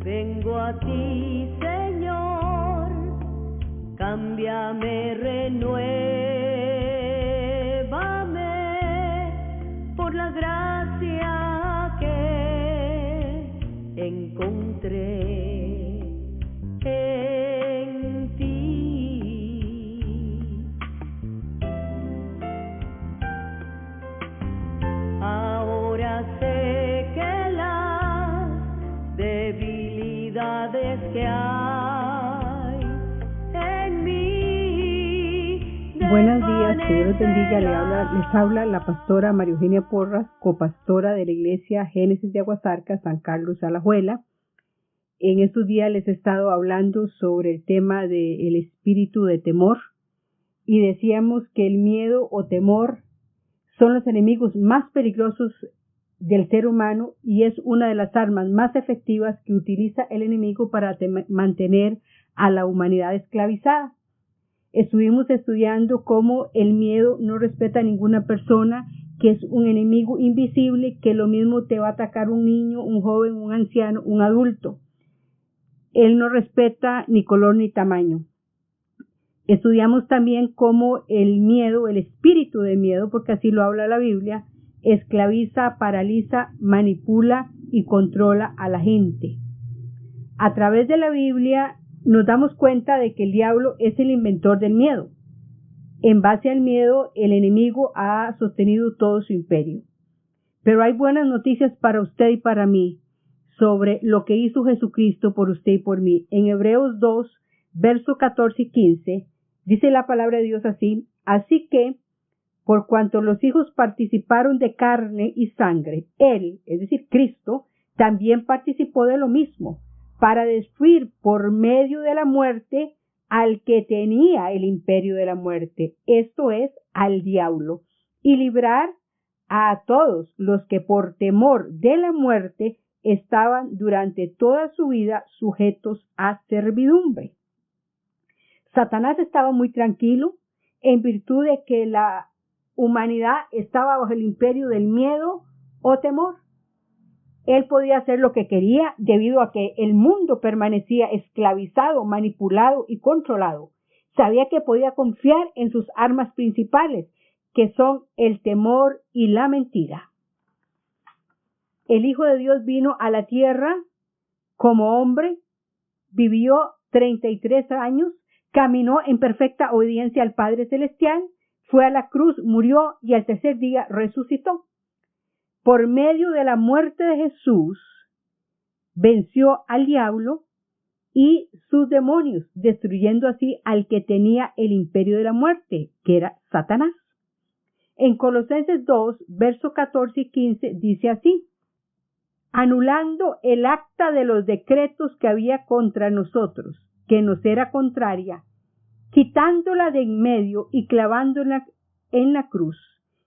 Vengo a ti, Señor, cámbiame, renuévame por la gracia que encontré en ti. Ahora sé que las debilidades que hay en mí. Buenos días, que Dios los bendiga. Les habla la pastora María Eugenia Porras, copastora de la iglesia Génesis de Aguasarca, San Carlos Alajuela. En estos días les he estado hablando sobre el tema del espíritu de temor y decíamos que el miedo o temor son los enemigos más peligrosos del ser humano y es una de las armas más efectivas que utiliza el enemigo para mantener a la humanidad esclavizada. Estuvimos estudiando cómo el miedo no respeta a ninguna persona, que es un enemigo invisible, que lo mismo te va a atacar un niño, un joven, un anciano, un adulto. Él no respeta ni color ni tamaño. Estudiamos también cómo el miedo, el espíritu de miedo, porque así lo habla la Biblia, esclaviza, paraliza, manipula y controla a la gente. A través de la Biblia nos damos cuenta de que el diablo es el inventor del miedo. En base al miedo, el enemigo ha sostenido todo su imperio. Pero hay buenas noticias para usted y para mí sobre lo que hizo Jesucristo por usted y por mí. En Hebreos 2, versos 14 y 15, dice la palabra de Dios así: así que, por cuanto los hijos participaron de carne y sangre, Él, es decir, Cristo, también participó de lo mismo, para destruir por medio de la muerte al que tenía el imperio de la muerte, esto es, al diablo, y librar a todos los que por temor de la muerte estaban durante toda su vida sujetos a servidumbre. Satanás estaba muy tranquilo en virtud de que la humanidad estaba bajo el imperio del miedo o temor. Él podía hacer lo que quería debido a que el mundo permanecía esclavizado, manipulado y controlado. Sabía que podía confiar en sus armas principales, que son el temor y la mentira. El Hijo de Dios vino a la tierra como hombre, vivió 33 años, caminó en perfecta obediencia al Padre Celestial, fue a la cruz, murió y al tercer día resucitó. Por medio de la muerte de Jesús, venció al diablo y sus demonios, destruyendo así al que tenía el imperio de la muerte, que era Satanás. En Colosenses 2, versos 14 y 15, dice así: anulando el acta de los decretos que había contra nosotros, que nos era contraria, quitándola de en medio y clavándola en la cruz,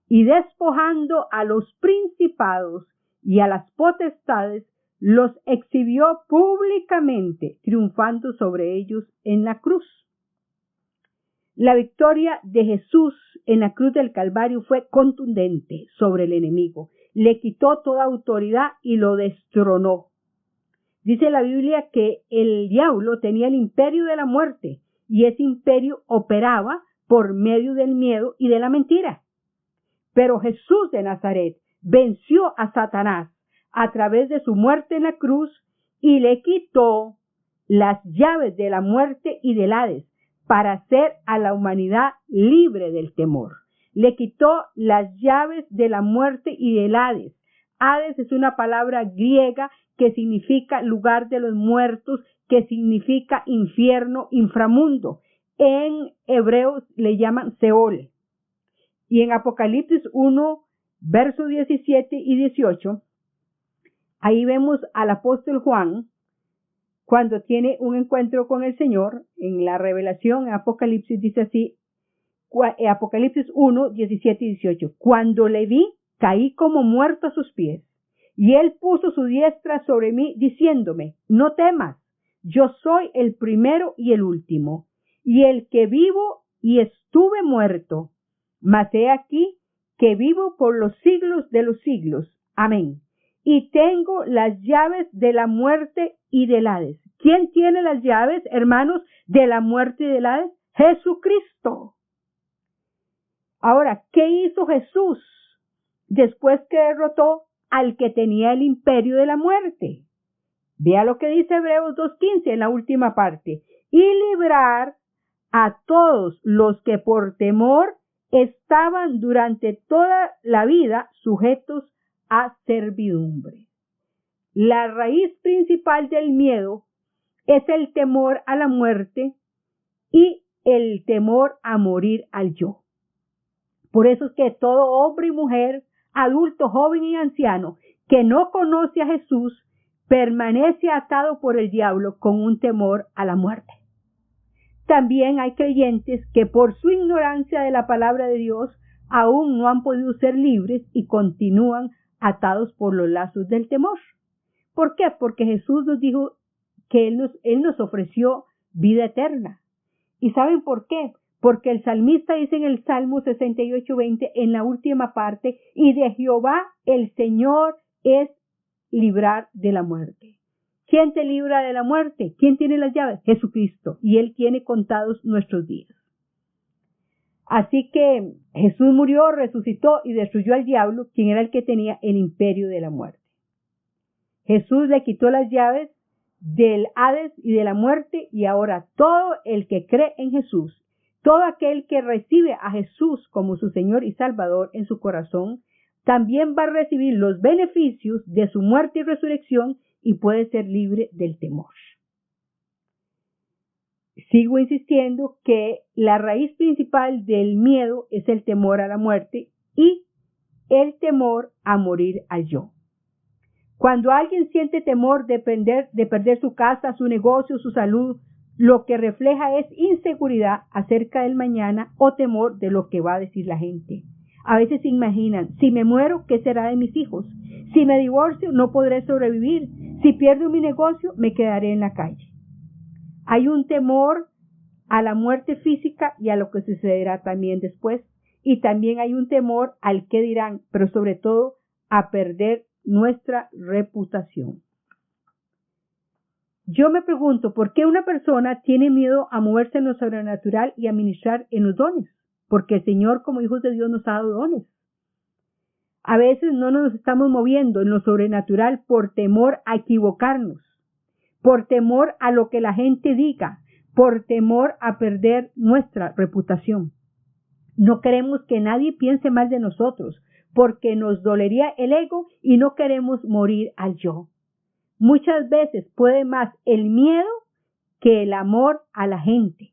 y despojando a los principados y a las potestades, los exhibió públicamente, triunfando sobre ellos en la cruz. La victoria de Jesús en la cruz del Calvario fue contundente sobre el enemigo. Le quitó toda autoridad y lo destronó. Dice la Biblia que el diablo tenía el imperio de la muerte y ese imperio operaba por medio del miedo y de la mentira. Pero Jesús de Nazaret venció a Satanás a través de su muerte en la cruz y le quitó las llaves de la muerte y del Hades para hacer a la humanidad libre del temor. Le quitó las llaves de la muerte y del Hades. Hades es una palabra griega que significa lugar de los muertos, que significa infierno, inframundo. En hebreo le llaman Seol. Y en Apocalipsis 1, versos 17 y 18, ahí vemos al apóstol Juan cuando tiene un encuentro con el Señor. En la revelación, en Apocalipsis dice así, Apocalipsis 1, 17 y 18, cuando le vi, caí como muerto a sus pies, y él puso su diestra sobre mí, diciéndome, no temas, yo soy el primero y el último, y el que vivo y estuve muerto, mas he aquí que vivo por los siglos de los siglos. Amén. Y tengo las llaves de la muerte y del Hades. ¿Quién tiene las llaves, hermanos, de la muerte y del Hades? Jesucristo. Ahora, ¿qué hizo Jesús después que derrotó al que tenía el imperio de la muerte? Vea lo que dice Hebreos 2:15 en la última parte. Y librar a todos los que por temor estaban durante toda la vida sujetos a servidumbre. La raíz principal del miedo es el temor a la muerte y el temor a morir al yo. Por eso es que todo hombre y mujer, adulto, joven y anciano, que no conoce a Jesús, permanece atado por el diablo con un temor a la muerte. También hay creyentes que por su ignorancia de la palabra de Dios aún no han podido ser libres y continúan atados por los lazos del temor. ¿Por qué? Porque Jesús nos dijo que Él nos ofreció vida eterna. ¿Y saben por qué? Porque el salmista dice en el Salmo 68:20, en la última parte, y de Jehová el Señor es librar de la muerte. ¿Quién te libra de la muerte? ¿Quién tiene las llaves? Jesucristo. Y Él tiene contados nuestros días. Así que Jesús murió, resucitó y destruyó al diablo, quien era el que tenía el imperio de la muerte. Jesús le quitó las llaves del Hades y de la muerte, y ahora todo el que cree en Jesús, todo aquel que recibe a Jesús como su Señor y Salvador en su corazón, también va a recibir los beneficios de su muerte y resurrección y puede ser libre del temor. Sigo insistiendo que la raíz principal del miedo es el temor a la muerte y el temor a morir al yo. Cuando alguien siente temor de perder su casa, su negocio, su salud, lo que refleja es inseguridad acerca del mañana o temor de lo que va a decir la gente. A veces se imaginan, si me muero, ¿qué será de mis hijos? Si me divorcio, no podré sobrevivir. Si pierdo mi negocio, me quedaré en la calle. Hay un temor a la muerte física y a lo que sucederá también después. Y también hay un temor al qué dirán, pero sobre todo a perder nuestra reputación. Yo me pregunto, ¿por qué una persona tiene miedo a moverse en lo sobrenatural y a ministrar en los dones? Porque el Señor, como hijos de Dios, nos ha dado dones. A veces no nos estamos moviendo en lo sobrenatural por temor a equivocarnos, por temor a lo que la gente diga, por temor a perder nuestra reputación. No queremos que nadie piense mal de nosotros, porque nos dolería el ego y no queremos morir al yo. Muchas veces puede más el miedo que el amor a la gente.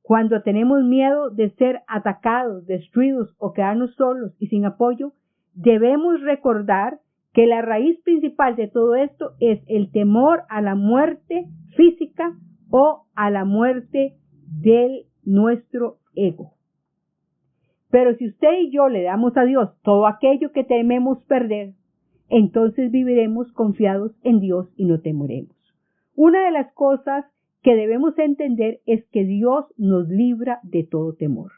Cuando tenemos miedo de ser atacados, destruidos o quedarnos solos y sin apoyo, debemos recordar que la raíz principal de todo esto es el temor a la muerte física o a la muerte de nuestro ego. Pero si usted y yo le damos a Dios todo aquello que tememos perder, entonces viviremos confiados en Dios y no temeremos. Una de las cosas que debemos entender es que Dios nos libra de todo temor.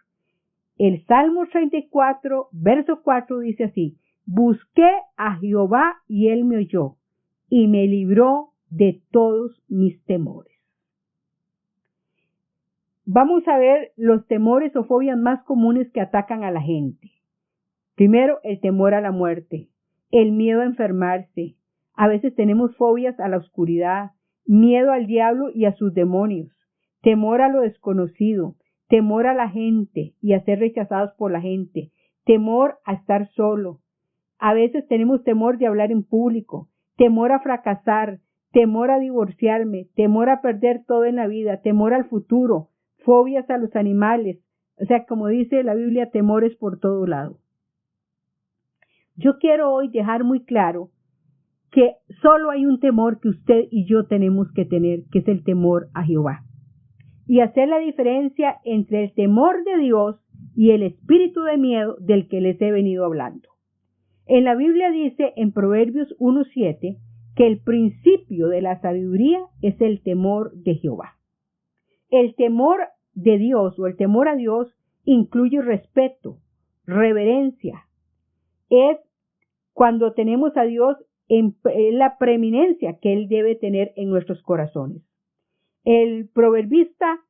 El Salmo 34, verso 4 dice así: busqué a Jehová y Él me oyó y me libró de todos mis temores. Vamos a ver los temores o fobias más comunes que atacan a la gente. Primero, el temor a la muerte, el miedo a enfermarse. A veces tenemos fobias a la oscuridad, miedo al diablo y a sus demonios, temor a lo desconocido, temor a la gente y a ser rechazados por la gente, temor a estar solo. A veces tenemos temor de hablar en público, temor a fracasar, temor a divorciarme, temor a perder todo en la vida, temor al futuro, fobias a los animales. O sea, como dice la Biblia, temores por todo lado. Yo quiero hoy dejar muy claro que solo hay un temor que usted y yo tenemos que tener, que es el temor a Jehová. Y hacer la diferencia entre el temor de Dios y el espíritu de miedo del que les he venido hablando. En la Biblia dice en Proverbios 1:7 que el principio de la sabiduría es el temor de Jehová. El temor de Dios o el temor a Dios incluye respeto, reverencia. Es cuando tenemos a Dios es la preeminencia que Él debe tener en nuestros corazones. El proverbista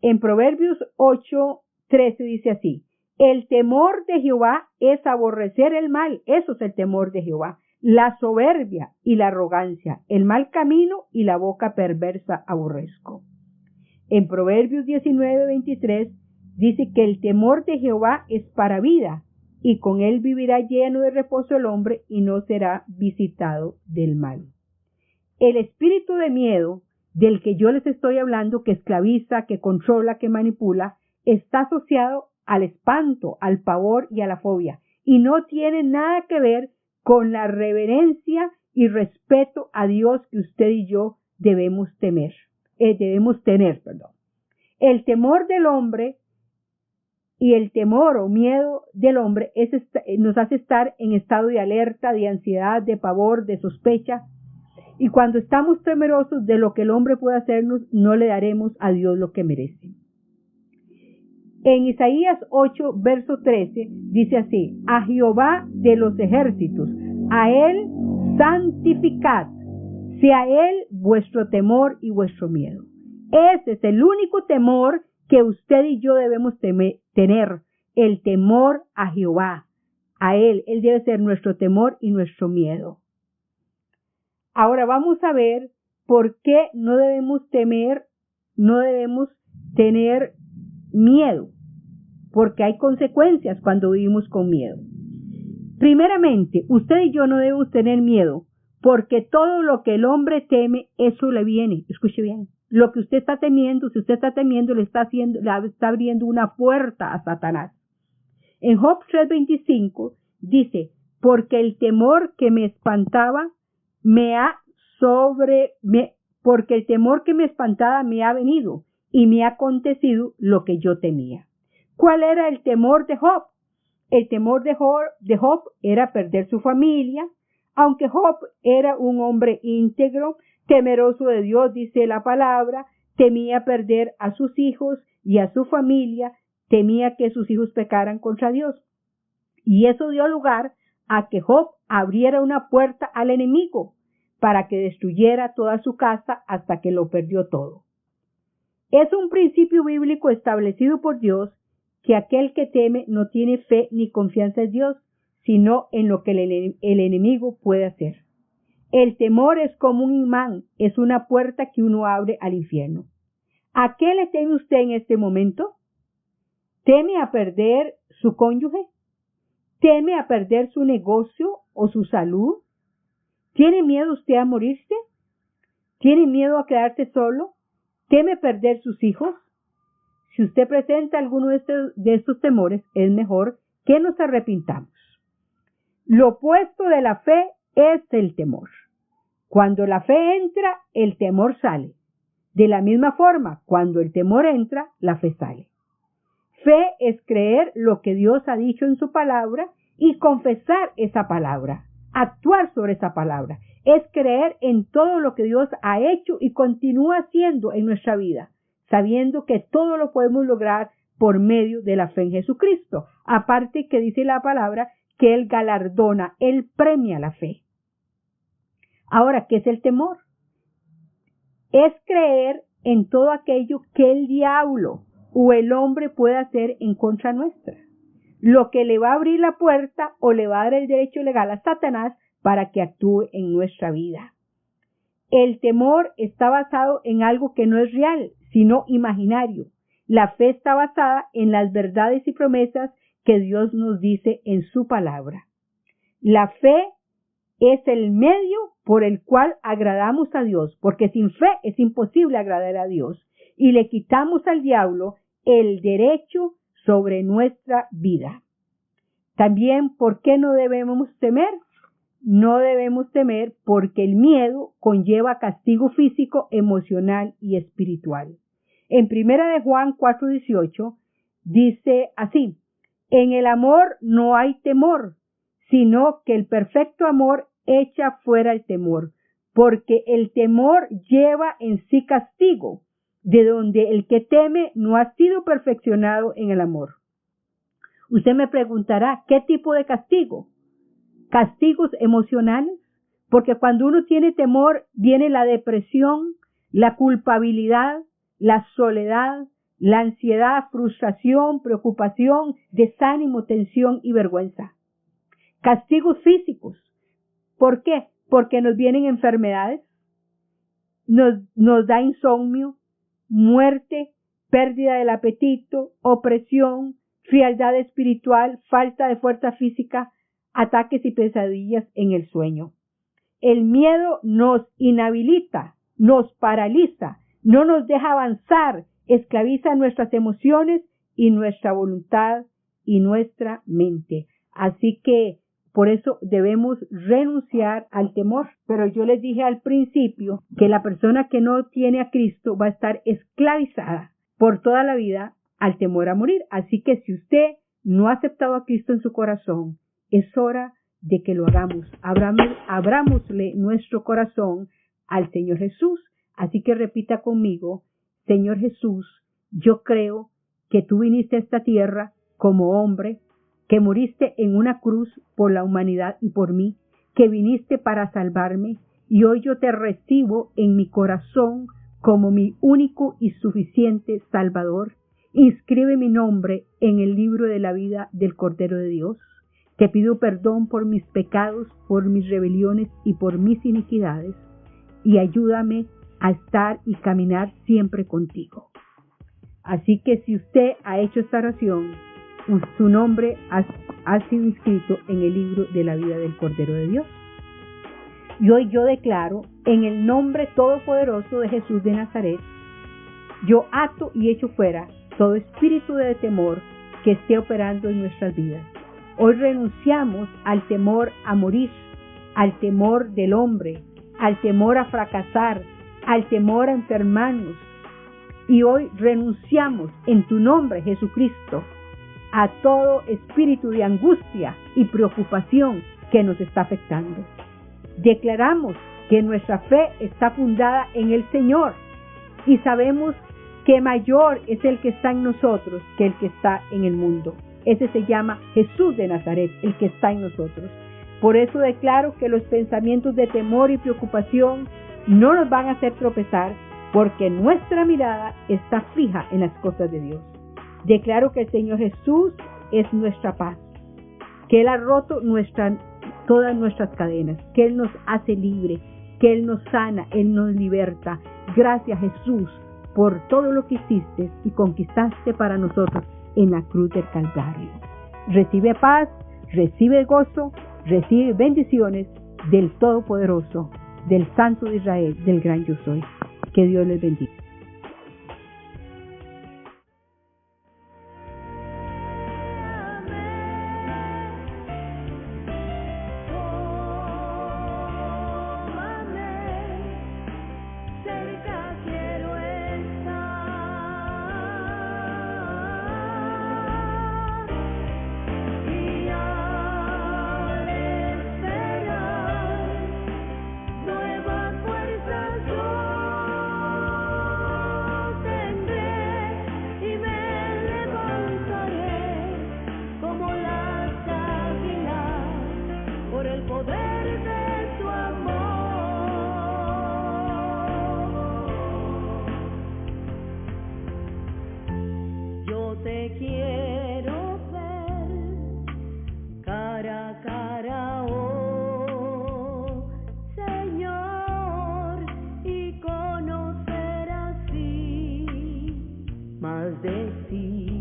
en Proverbios 8:13 dice así: el temor de Jehová es aborrecer el mal, eso es el temor de Jehová, la soberbia y la arrogancia, el mal camino y la boca perversa aborrezco. En Proverbios 19:23 dice que el temor de Jehová es para vida, y con él vivirá lleno de reposo el hombre y no será visitado del mal. El espíritu de miedo del que yo les estoy hablando, que esclaviza, que controla, que manipula, está asociado al espanto, al pavor y a la fobia, y no tiene nada que ver con la reverencia y respeto a Dios que usted y yo debemos tener. El temor del hombre y el temor o miedo del hombre nos hace estar en estado de alerta, de ansiedad, de pavor, de sospecha. Y cuando estamos temerosos de lo que el hombre puede hacernos, no le daremos a Dios lo que merece. En Isaías 8, verso 13, dice así: a Jehová de los ejércitos, a él santificad, sea él vuestro temor y vuestro miedo. Ese es el único temor que usted y yo debemos tener, el temor a Jehová. A él debe ser nuestro temor y nuestro miedo. Ahora vamos a ver por qué no debemos temer, no debemos tener miedo, porque hay consecuencias cuando vivimos con miedo. Primeramente, usted y yo no debemos tener miedo, porque todo lo que el hombre teme, eso le viene. Escuche bien. Lo que usted está temiendo, si usted está temiendo, le está abriendo una puerta a Satanás. En Job 3:25 dice: porque el temor que me espantaba porque el temor que me espantaba me ha venido y me ha acontecido lo que yo temía. ¿Cuál era el temor de Job? El temor de Job era perder su familia, aunque Job era un hombre íntegro, temeroso de Dios, dice la palabra, temía perder a sus hijos y a su familia, temía que sus hijos pecaran contra Dios. Y eso dio lugar a que Job abriera una puerta al enemigo para que destruyera toda su casa hasta que lo perdió todo. Es un principio bíblico establecido por Dios que aquel que teme no tiene fe ni confianza en Dios, sino en lo que el enemigo puede hacer. El temor es como un imán, es una puerta que uno abre al infierno. ¿A qué le teme usted en este momento? ¿Teme a perder su cónyuge? ¿Teme a perder su negocio o su salud? ¿Tiene miedo usted a morirse? ¿Tiene miedo a quedarse solo? ¿Teme perder sus hijos? Si usted presenta alguno de estos temores, es mejor que nos arrepintamos. Lo opuesto de la fe es el temor. Cuando la fe entra, el temor sale. De la misma forma, cuando el temor entra, la fe sale. Fe es creer lo que Dios ha dicho en su palabra y confesar esa palabra, actuar sobre esa palabra. Es creer en todo lo que Dios ha hecho y continúa haciendo en nuestra vida, sabiendo que todo lo podemos lograr por medio de la fe en Jesucristo. Aparte que dice la palabra que Él galardona, Él premia la fe. Ahora, ¿qué es el temor? Es creer en todo aquello que el diablo o el hombre puede hacer en contra nuestra, lo que le va a abrir la puerta o le va a dar el derecho legal a Satanás para que actúe en nuestra vida. El temor está basado en algo que no es real, sino imaginario. La fe está basada en las verdades y promesas que Dios nos dice en su palabra. La fe es el medio por el cual agradamos a Dios, porque sin fe es imposible agradar a Dios, y le quitamos al diablo el derecho sobre nuestra vida. También, ¿por qué no debemos temer? No debemos temer porque el miedo conlleva castigo físico, emocional y espiritual. En 1 Juan 4:18 dice así: en el amor no hay temor, sino que el perfecto amor echa fuera el temor, porque el temor lleva en sí castigo, de donde el que teme no ha sido perfeccionado en el amor. Usted me preguntará, ¿qué tipo de castigo? ¿Castigos emocionales? Porque cuando uno tiene temor, viene la depresión, la culpabilidad, la soledad, la ansiedad, frustración, preocupación, desánimo, tensión y vergüenza. Castigos físicos. ¿Por qué? Porque nos vienen enfermedades, nos da insomnio, muerte, pérdida del apetito, opresión, frialdad espiritual, falta de fuerza física, ataques y pesadillas en el sueño. El miedo nos inhabilita, nos paraliza, no nos deja avanzar, esclaviza nuestras emociones y nuestra voluntad y nuestra mente. Así que por eso debemos renunciar al temor. Pero yo les dije al principio que la persona que no tiene a Cristo va a estar esclavizada por toda la vida al temor a morir. Así que si usted no ha aceptado a Cristo en su corazón, es hora de que lo hagamos. Abrámosle nuestro corazón al Señor Jesús. Así que repita conmigo: Señor Jesús, yo creo que tú viniste a esta tierra como hombre, que moriste en una cruz por la humanidad y por mí, que viniste para salvarme, y hoy yo te recibo en mi corazón como mi único y suficiente Salvador. Inscribe mi nombre en el libro de la vida del Cordero de Dios. Te pido perdón por mis pecados, por mis rebeliones y por mis iniquidades, y ayúdame a estar y caminar siempre contigo. Así que si usted ha hecho esta oración, su nombre ha sido inscrito en el libro de la vida del Cordero de Dios. Y hoy yo declaro, en el nombre todopoderoso de Jesús de Nazaret, yo ato y echo fuera todo espíritu de temor que esté operando en nuestras vidas. Hoy renunciamos al temor a morir, al temor del hombre, al temor a fracasar, al temor a enfermarnos. Y hoy renunciamos en tu nombre, Jesucristo, a todo espíritu de angustia y preocupación que nos está afectando. Declaramos que nuestra fe está fundada en el Señor y sabemos que mayor es el que está en nosotros que el que está en el mundo. Ese se llama Jesús de Nazaret, el que está en nosotros. Por eso declaro que los pensamientos de temor y preocupación no nos van a hacer tropezar, porque nuestra mirada está fija en las cosas de Dios. Declaro que el Señor Jesús es nuestra paz, que Él ha roto todas nuestras cadenas, que Él nos hace libre, que Él nos sana, Él nos liberta. Gracias, Jesús, por todo lo que hiciste y conquistaste para nosotros en la cruz del Calvario. Recibe paz, recibe gozo, recibe bendiciones del Todopoderoso, del Santo de Israel, del Gran Yo Soy. Que Dios les bendiga. Te quiero ver cara a cara, oh Señor, y conocer así más de ti.